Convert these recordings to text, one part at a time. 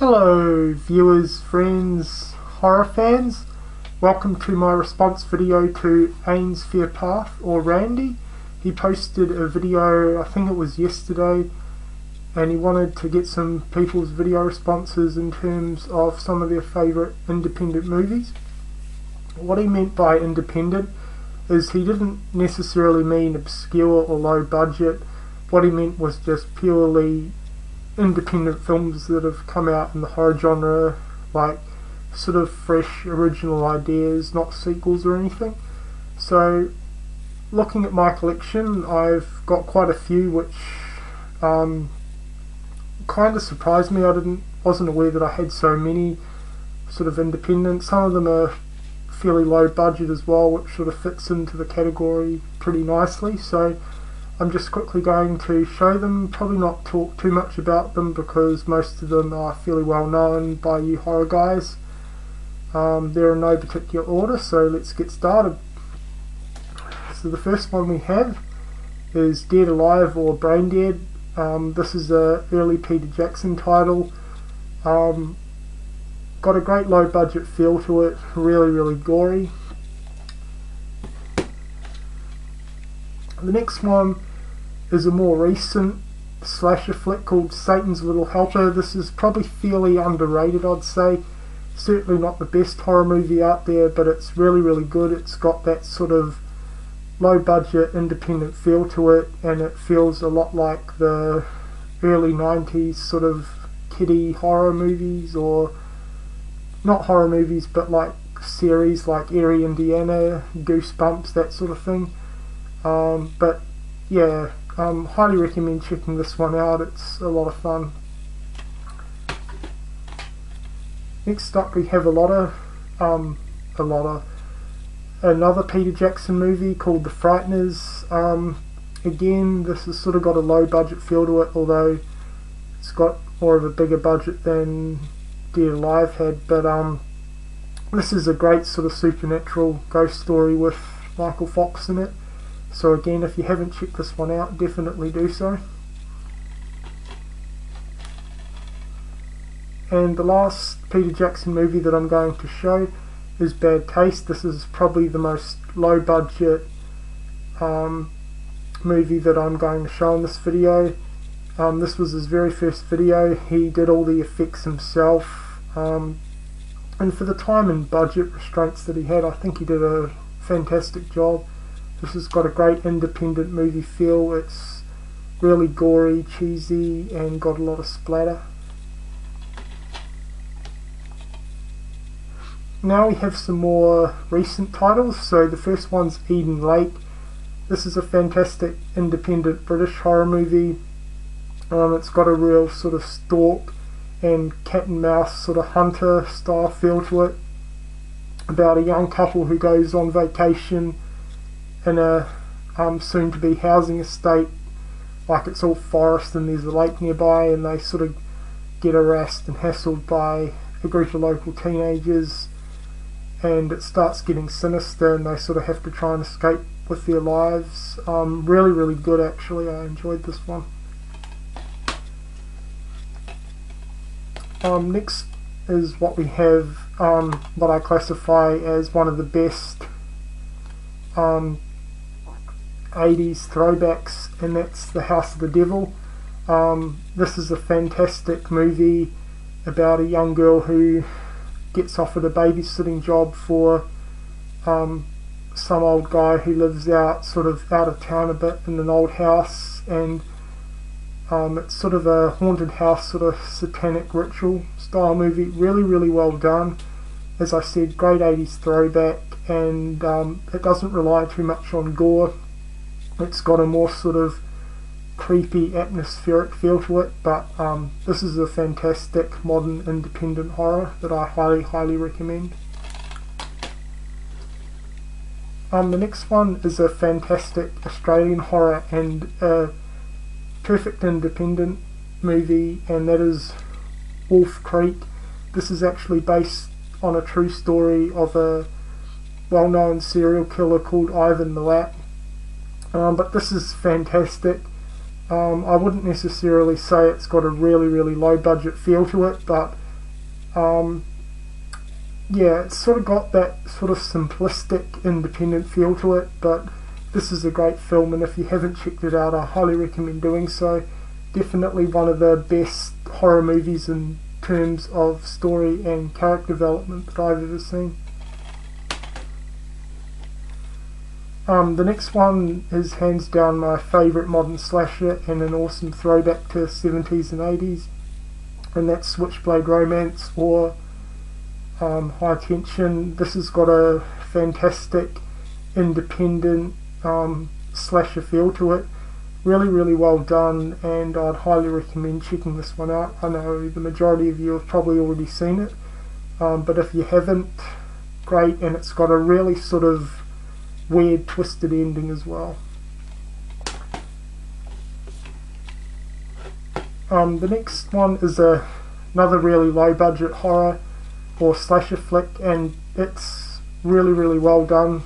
Hello viewers, friends, horror fans. Welcome to my response video to AinesFearPath, or Randy. He posted a video, I think it was yesterday, and he wanted to get some people's video responses in terms of some of their favourite independent movies. What he meant by independent is he didn't necessarily mean obscure or low budget. What he meant was just purely independent films that have come out in the horror genre, like sort of fresh original ideas, not sequels or anything. So looking at my collection, I've got quite a few which kind of surprised me. Wasn't aware that I had so many sort of independent. Some of them are fairly low budget as well, which sort of fits into the category pretty nicely. So I'm just quickly going to show them, probably not talk too much about them because most of them are fairly well known by you horror guys. They're in no particular order, so let's get started. So the first one we have is Dead Alive or Brain Dead. This is a early Peter Jackson title. Got a great low budget feel to it, really gory. The next one is a more recent slasher flick called Satan's Little Helper. This is probably fairly underrated, I'd say. Certainly not the best horror movie out there, but it's really good. It's got that sort of low budget independent feel to it, and it feels a lot like the early 90s sort of kiddie horror movies, or not horror movies but like series like Eerie, Indiana, Goosebumps, that sort of thing. But yeah, highly recommend checking this one out. It's a lot of fun. Next up we have another Peter Jackson movie called The Frighters. Again, this has sort of got a low budget feel to it, although it's got more of a bigger budget than Dead Alive had. But this is a great sort of supernatural ghost story with Michael Fox in it. So again, if you haven't checked this one out, definitely do so. And the last Peter Jackson movie that I'm going to show is Bad Taste. This is probably the most low budget movie that I'm going to show in this video. This was his very first video. He did all the effects himself, and for the time and budget restraints that he had, I think he did a fantastic job. This has got a great independent movie feel. It's really gory, cheesy, and got a lot of splatter. Now we have some more recent titles. So the first one's Eden Lake. This is a fantastic independent British horror movie. It's got a real sort of stalk and cat and mouse sort of hunter style feel to it, about a young couple who goes on vacation in a soon to be housing estate. Like, it's all forest and there's a lake nearby, and they sort of get harassed and hassled by a group of local teenagers, and it starts getting sinister and they sort of have to try and escape with their lives. Really good actually. I enjoyed this one. Next is what we have, what I classify as one of the best 80s throwbacks, and that's The House of the Devil. This is a fantastic movie about a young girl who gets offered a babysitting job for some old guy who lives out of town a bit in an old house, and it's sort of a haunted house sort of satanic ritual style movie. Really well done. As I said, great 80s throwback, and it doesn't rely too much on gore. It's got a more sort of creepy atmospheric feel to it, but this is a fantastic modern independent horror that I highly recommend. The next one is a fantastic Australian horror and a perfect independent movie, and that is Wolf Creek. This is actually based on a true story of a well-known serial killer called Ivan the Lat. But this is fantastic. I wouldn't necessarily say it's got a really low budget feel to it, but Yeah, it's sort of got that sort of simplistic independent feel to it, but this is a great film, and if you haven't checked it out, I highly recommend doing so. Definitely one of the best horror movies in terms of story and character development that I've ever seen. The next one is hands down my favourite modern slasher and an awesome throwback to 70s and 80s, and that's Switchblade Romance, or High Tension. This has got a fantastic independent slasher feel to it. Really well done, and I'd highly recommend checking this one out. I know the majority of you have probably already seen it, but if you haven't, great, and it's got a really sort of weird twisted ending as well. The next one is another really low budget horror or slasher flick, and it's really well done,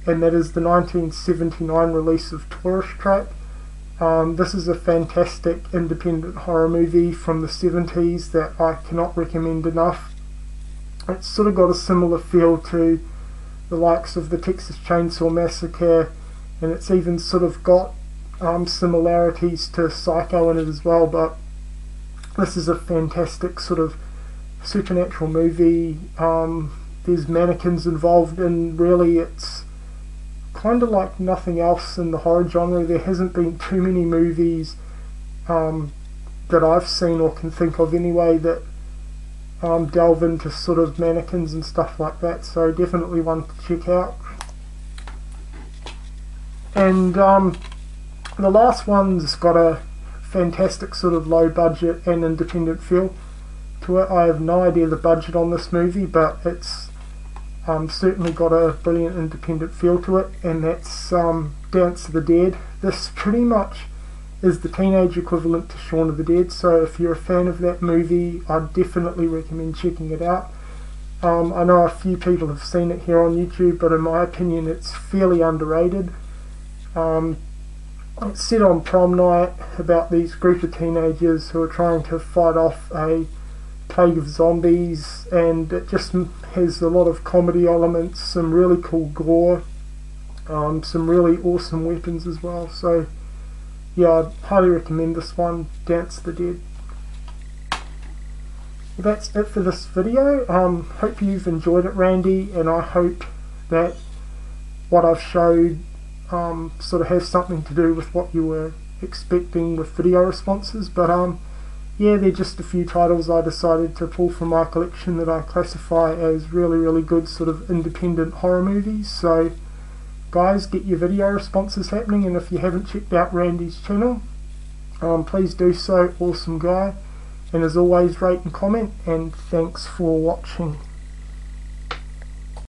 and that is the 1979 release of Torschcrap. This is a fantastic independent horror movie from the 70s that I cannot recommend enough. It's sort of got a similar feel to the likes of the Texas Chainsaw Massacre, and it's even sort of got similarities to Psycho in it as well, but this is a fantastic sort of supernatural movie. There's mannequins involved, and really it's kind of like nothing else in the horror genre. There hasn't been too many movies that I've seen or can think of anyway that delve into sort of mannequins and stuff like that, so definitely one to check out. And the last one's got a fantastic sort of low budget and independent feel to it. I have no idea the budget on this movie, but it's certainly got a brilliant independent feel to it, and that's Dance of the Dead. This pretty much is the teenage equivalent to Shaun of the Dead, so if you're a fan of that movie, I'd definitely recommend checking it out. I know a few people have seen it here on YouTube, but in my opinion it's fairly underrated. It's set on prom night about these group of teenagers who are trying to fight off a plague of zombies, and it just has a lot of comedy elements, some really cool gore, some really awesome weapons as well. So yeah, I'd highly recommend this one, Dance of the Dead. Well, that's it for this video. Hope you've enjoyed it, Randy, and I hope that what I've showed sort of has something to do with what you were expecting with video responses. But yeah, they're just a few titles I decided to pull from my collection that I classify as really good sort of independent horror movies. So guys, get your video responses happening, and if you haven't checked out Randy's channel, please do so. Awesome guy, and as always, rate and comment, and thanks for watching.